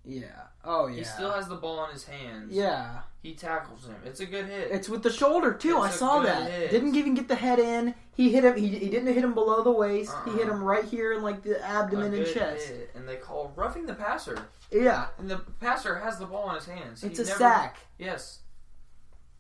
Yeah. Oh, yeah. He still has the ball in his hands. Yeah. He tackles him. It's a good hit. It's with the shoulder, too. I It's a saw good that. hit. Didn't even get the head in. He hit him. He didn't hit him below the waist. He hit him right here in, like, the abdomen and chest. Hit. And they call roughing the passer. Yeah. And the passer has the ball in his hands. It's a sack. Yes.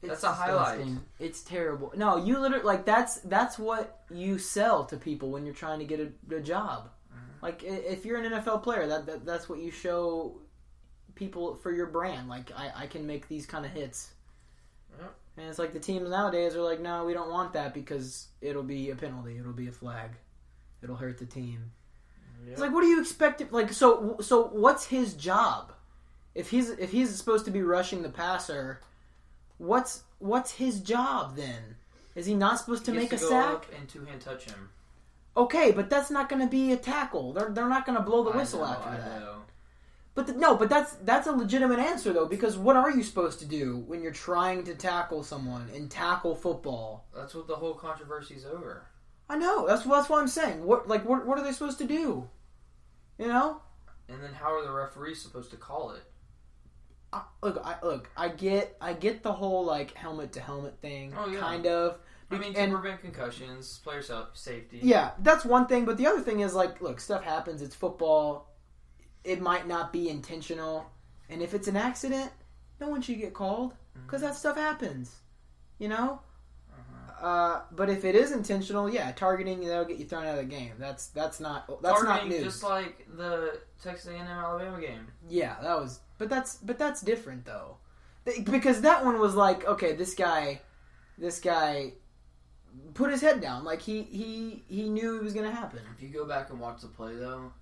That's a highlight. It's terrible. No, you literally, like, that's what you sell to people when you're trying to get a job. Mm-hmm. Like, if you're an NFL player, that's what you show people for your brand. Like, I can make these kind of hits. Yep. And it's like the teams nowadays are like, no, we don't want that because it'll be a penalty. It'll be a flag. It'll hurt the team. Yep. It's like, what do you expect? Like, so what's his job? If he's supposed to be rushing the passer, what's his job then? Is he not supposed to make a sack? Go up and two-hand touch him. Okay, but that's not going to be a tackle. They're not going to blow the whistle after that. Know. But that's a legitimate answer though, because what are you supposed to do when you're trying to tackle someone in tackle football? That's what the whole controversy's over. I know. That's what I'm saying. What are they supposed to do? You know? And then how are the referees supposed to call it? I get the whole like helmet to helmet thing, kind of. I mean, to prevent concussions, player safety. Yeah, that's one thing. But the other thing is like, look, stuff happens. It's football. It might not be intentional, and if it's an accident, no one should get called because that stuff happens. You know. But if it is intentional, targeting, that'll get you thrown out of the game. That's not news. Just like the Texas A&M Alabama game. Yeah, but that's different though, because that one was like, okay, this guy put his head down, like he knew it was gonna happen. If you go back and watch the play though,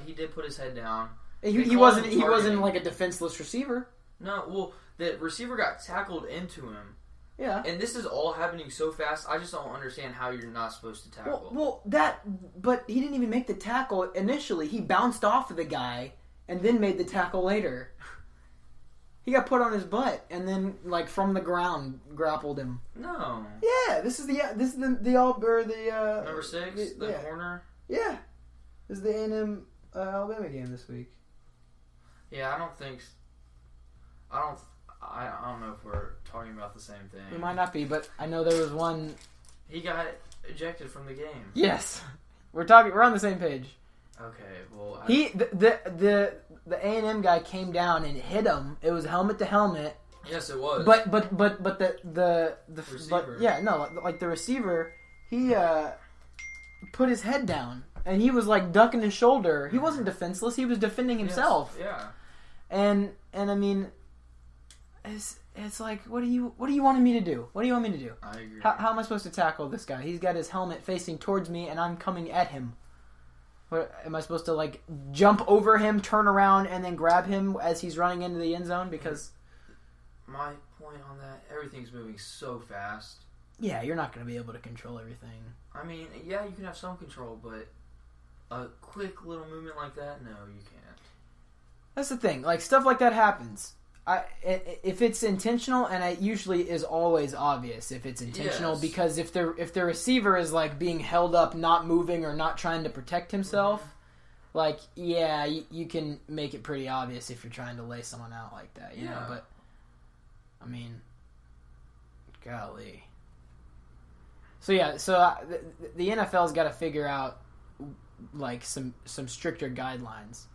he did put his head down. He wasn't like a defenseless receiver. No, well, the receiver got tackled into him. Yeah. And this is all happening so fast, I just don't understand how you're not supposed to tackle. But he didn't even make the tackle initially. He bounced off of the guy and then made the tackle later. He got put on his butt and then, like, from the ground, grappled him. No. Yeah, this is the number 6, the corner. Yeah. This is the A&M Alabama game this week. Yeah, I don't know if we're talking about the same thing. We might not be, but I know there was one. He got ejected from the game. Yes, we're on the same page. Okay, well, the A&M guy came down and hit him. It was helmet to helmet. Yes, it was. But the receiver. The receiver, he put his head down and he was like ducking his shoulder. He wasn't defenseless. He was defending himself. Yes, yeah. And I mean. It's like, what do you want me to do? What do you want me to do? I agree. How am I supposed to tackle this guy? He's got his helmet facing towards me, and I'm coming at him. What am I supposed to, like, jump over him, turn around, and then grab him as he's running into the end zone? Because my point on that, everything's moving so fast. Yeah, you're not going to be able to control everything. I mean, yeah, you can have some control, but a quick little movement like that, no, you can't. That's the thing. Like, stuff like that happens. If it's intentional, and it usually is always obvious if it's intentional, because if the receiver is like being held up, not moving or not trying to protect himself, like you can make it pretty obvious if you're trying to lay someone out like that, you know. But I mean, golly. So the NFL's got to figure out like some stricter guidelines,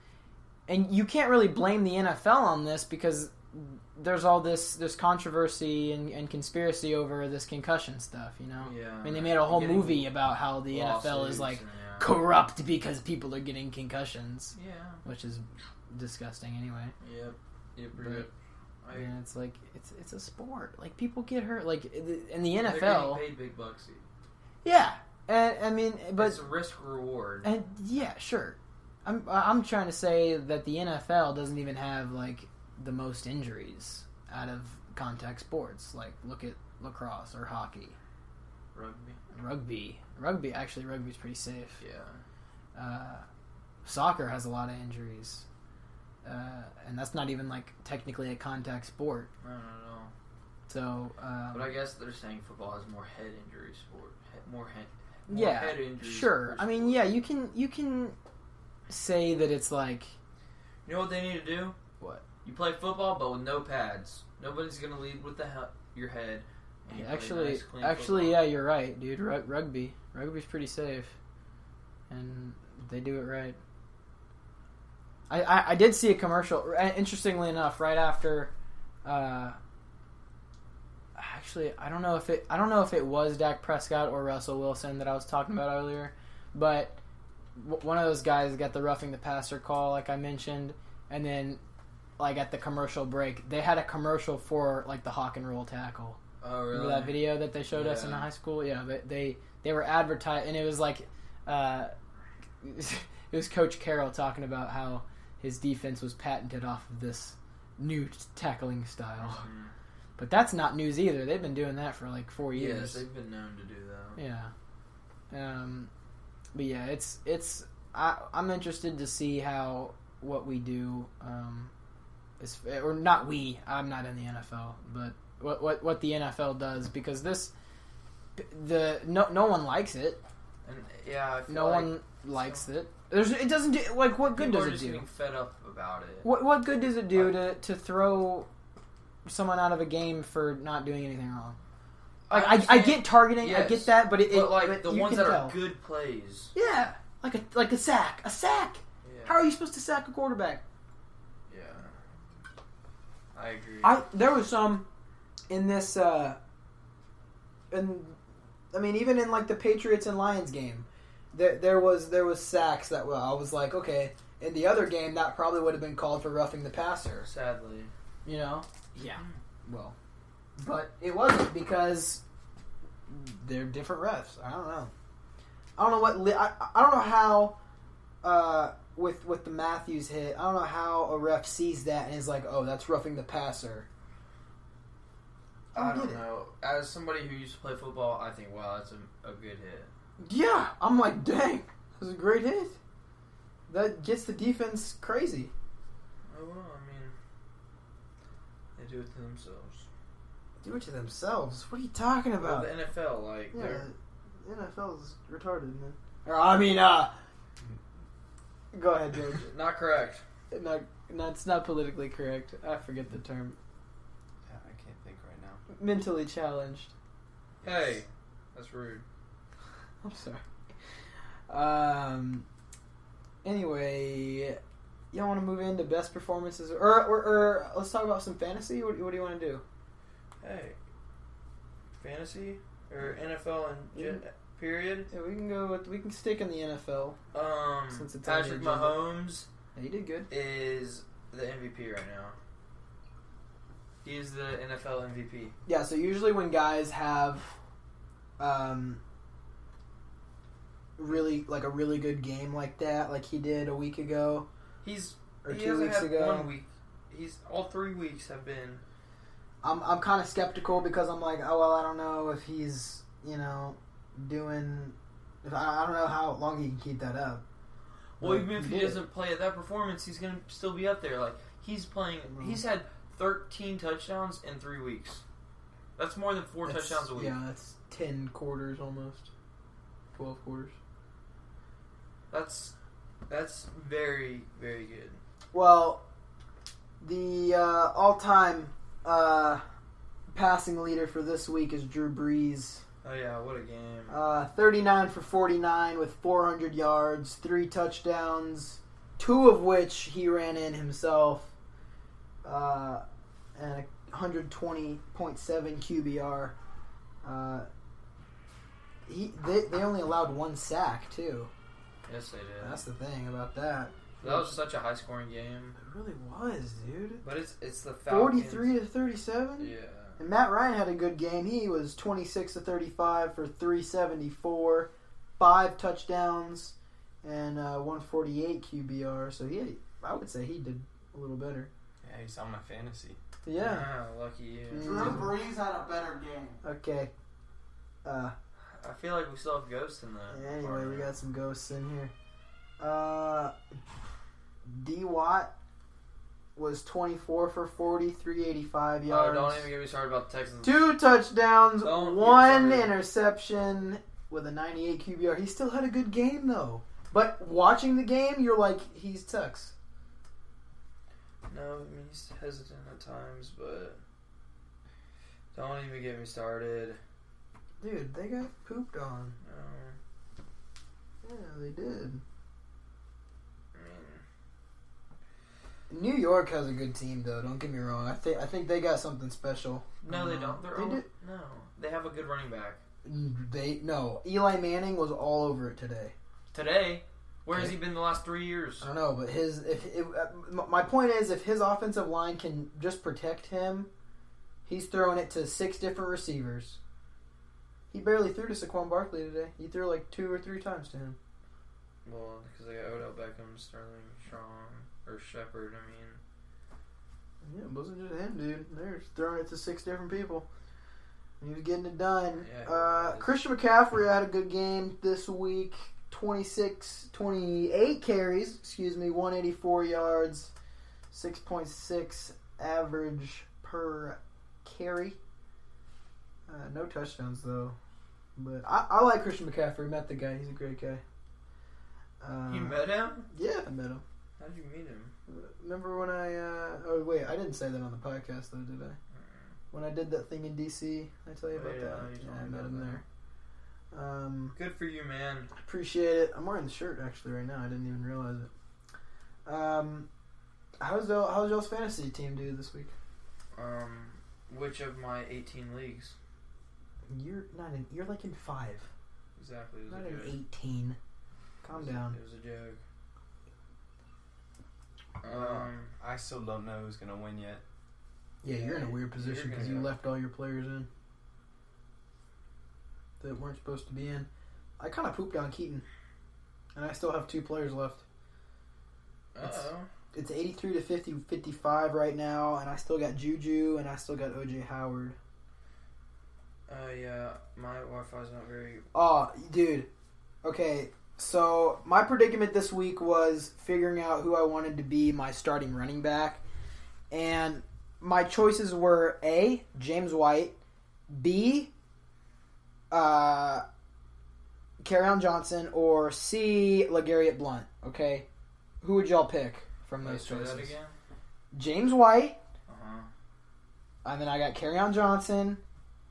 and you can't really blame the NFL on this because there's all this controversy and conspiracy over this concussion stuff, you know? Yeah. I mean, they made a whole movie about how the NFL is, like, corrupt because people are getting concussions. Yeah. Which is disgusting anyway. Yep. Yeah, it's like, it's a sport. Like, people get hurt. Like, in the NFL... They're getting paid big bucks. Yeah. And, I mean, but... It's a risk-reward. And, yeah, sure. I'm trying to say that the NFL doesn't even have, like... the most injuries out of contact sports. Like, look at lacrosse or hockey. Rugby's pretty safe. Yeah. Soccer has a lot of injuries. And that's not even, like, technically a contact sport. Not at all. So, but I guess they're saying football has more head injury sport. More head injuries. Sure. I mean, yeah, you can say that it's like... You know what they need to do? What? You play football, but with no pads. Nobody's going to lead with your head. Yeah, actually, yeah, you're right, dude. Rugby's pretty safe, and they do it right. I did see a commercial. Interestingly enough, right after. Actually, I don't know if it was Dak Prescott or Russell Wilson that I was talking about earlier, but one of those guys got the roughing the passer call, like I mentioned, and then like at the commercial break, they had a commercial for like the hawk and roll tackle. Oh, really? Remember that video that they showed us in high school? Yeah, but they were advertised, and it was like it was Coach Carroll talking about how his defense was patented off of this new tackling style. Mm-hmm. But that's not news either. They've been doing that for like 4 years. Yes, they've been known to do that. Yeah. But yeah, I'm interested to see how what we do is, or not we. I'm not in the NFL, but what the NFL does, because no one likes it. And yeah, I feel no one likes it. It doesn't do, like, what good does it do? People are just getting fed up about it. What good does it do to throw someone out of a game for not doing anything wrong? Like I get targeting, yes, I get that, but the ones that are good plays. Yeah, like a sack. Yeah. How are you supposed to sack a quarterback? Yeah, I agree. There was some in this, even in like the Patriots and Lions game, there was sacks that I was like, okay. In the other game, that probably would have been called for roughing the passer. Sadly, you know. Yeah. Well, but it wasn't, because they're different refs. I don't know. I don't know how with the Matthews hit. I don't know how a ref sees that and is like, "Oh, that's roughing the passer." I don't know. As somebody who used to play football, I think, wow, that's a good hit. Yeah, I'm like, dang, that was a great hit. That gets the defense crazy. Oh, well, I mean, they do it to themselves. Do it to themselves? What are you talking about? Well, the NFL, like, yeah, the NFL is retarded, man. Go ahead, George. Not correct. No, it's not politically correct. I forget the term. Yeah, I can't think right now. Mentally challenged. Hey, that's rude. I'm sorry. Anyway, y'all want to move into best performances, or let's talk about some fantasy. What do you want to do? Hey, fantasy or NFL and period. Yeah, we can stick in the NFL. Since it's Patrick Mahomes. Yeah, he did good. Is the MVP right now. He is the NFL MVP. Yeah. So usually when guys have, really like a really good game like that, like he did a week ago. He 2 weeks ago. 1 week. All 3 weeks have been. I'm kind of skeptical, because I'm like, oh well, I don't know if he's doing. I don't know how long he can keep that up. Well, even if he doesn't play at that performance, he's gonna still be up there. Like, he's playing. He's had 13 touchdowns in 3 weeks. That's more than 4 touchdowns a week. Yeah, that's 10 quarters almost. 12 quarters. That's very, very good. Well, the all-time passing leader for this week is Drew Brees. Oh yeah, what a game. 39 for 49 with 400 yards, 3 touchdowns, 2 of which he ran in himself, and 120.7 QBR. They only allowed 1 sack too. Yes, they did. That's the thing about that. That was such a high-scoring game. It really was, dude. But it's the Falcons. 43-37. Yeah. And Matt Ryan had a good game. He was 26-35 for 374, 5 touchdowns, and 148 QBR. So I would say he did a little better. Yeah, he's on my fantasy. Yeah. Lucky you. Drew Brees had a better game. Okay. I feel like we still have ghosts in there. Anyway, we got some ghosts in here. D. Watt was 24 for 40, 385 yards. Oh, don't even get me started about the Texans. 2 touchdowns, 1 interception with a 98 QBR. He still had a good game, though. But watching the game, you're like, he sucks. No, I mean, he's hesitant at times, but don't even get me started. Dude, they got pooped on. No. Yeah, they did. I mean, New York has a good team, though. Don't get me wrong. I think they got something special. no, they don't. They did. No, they have a good running back. Eli Manning was all over it today. Today, where has he been the last 3 years? I don't know, but my point is, if his offensive line can just protect him, he's throwing it to 6 different receivers. He barely threw to Saquon Barkley today. He threw like 2 or 3 times to him. Well, because they got Odell Beckham, Sterling, Strong, or Shepard. I mean, Yeah, it wasn't just him, dude. They're just throwing it to 6 different people. And he was getting it done. Yeah, Christian McCaffrey had a good game this week. 28 carries, 184 yards, 6.6 average per carry. No touchdowns, though. But I like Christian McCaffrey. Met the guy. He's a great guy. you met him? Yeah, I met him. How did you meet him? Remember when oh, wait. I didn't say that on the podcast, though, did I? When I did that thing in D.C. I tell you about that? you Yeah, told I me met about him that. there. Good for you, man. Appreciate it. I'm wearing the shirt, actually, right now. I didn't even realize it. How's y'all's fantasy team do this week? Which of my 18 leagues? You're not in. You're like in 5. Exactly. It was Not a in joke. 18. Calm down. It was a joke. I still don't know who's gonna win yet. Yeah, you're in a weird position because you gonna- left all your players in that weren't supposed to be in. I kind of pooped on Keaton, and I still have 2 players left. Uh-oh. It's 83 to 55 right now, and I still got Juju, and I still got O.J. Howard. Yeah, my Wi-Fi's not very... Oh, dude. Okay, so my predicament this week was figuring out who I wanted to be my starting running back. And my choices were A, James White, B, Kerryon Johnson, or C, LeGarrette Blount. Okay? Who would y'all pick from those Say choices? that again? James White, Uh-huh. and then I got Kerryon Johnson,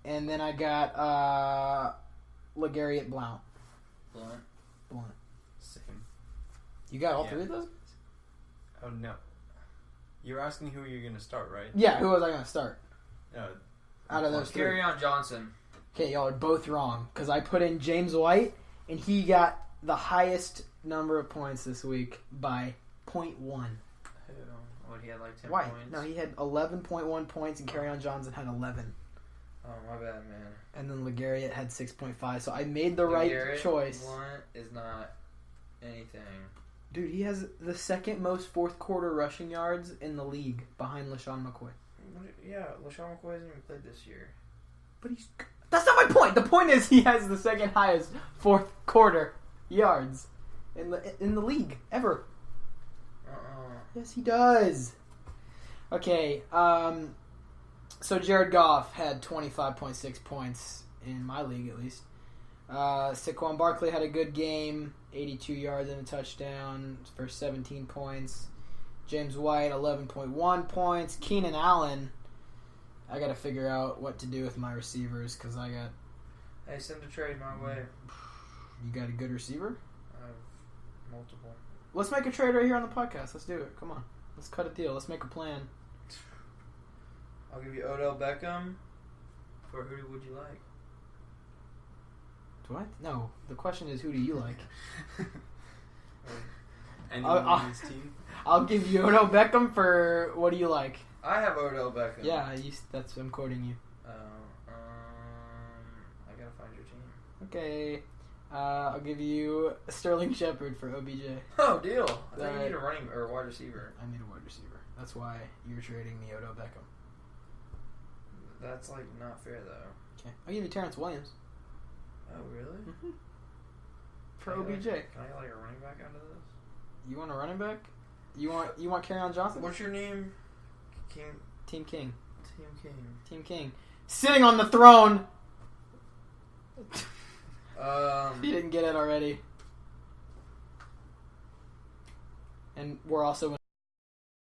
and then I got LeGarrette Blount. Blunt. Same. You got all Yeah. 3 of those? Oh no. You're asking who you're gonna start, right? Yeah, who was I going to start? No. Out of those 3. Kerryon Johnson. Okay, y'all are both wrong because I put in James White and he got the highest number of points this week by 0.1. Who? What, he had like 10 White? points? No, he had 11.1 points and Kerryon Johnson had 11. Oh, my bad, man. And then LeGarrette had 6.5. So I made the right LeGarrette choice. Blount is not anything. Dude, he has the second most fourth quarter rushing yards in the league behind LaShawn McCoy. Yeah, LaShawn McCoy hasn't even played this year. But that's not my point. The point is he has the second highest fourth quarter yards in the league ever. Yes, he does. Okay, so Jared Goff had 25.6 points in my league, at least. Saquon Barkley had a good game, 82 yards and a touchdown for 17 points. James White, 11.1 points. Keenan Allen, I got to figure out what to do with my receivers because I got... Hey, send a trade my way. You got a good receiver? I have multiple. Let's make a trade right here on the podcast. Let's do it. Come on. Let's cut a deal. Let's make a plan. I'll give you Odell Beckham. For who would you like? What? No. The question is, who do you like? Anyone on this team? I'll give you Odell Beckham for what do you like? I have Odell Beckham. Yeah, I'm quoting you. I gotta find your team. Okay. I'll give you Sterling Shepard for OBJ. Oh, deal. I thought you Right. need a running or wide receiver. I need a wide receiver. That's why you're trading me Odell Beckham. That's like not fair though. Okay. I'll give you Terrence Williams. Oh, really? Mm-hmm. For Can I OBJ. get, can I get like a running back out of this? You want a running back? You want Kerryon Johnson? What's your name? King. Team King. Team King. Team King. Sitting on the throne. He didn't get it already. and we're also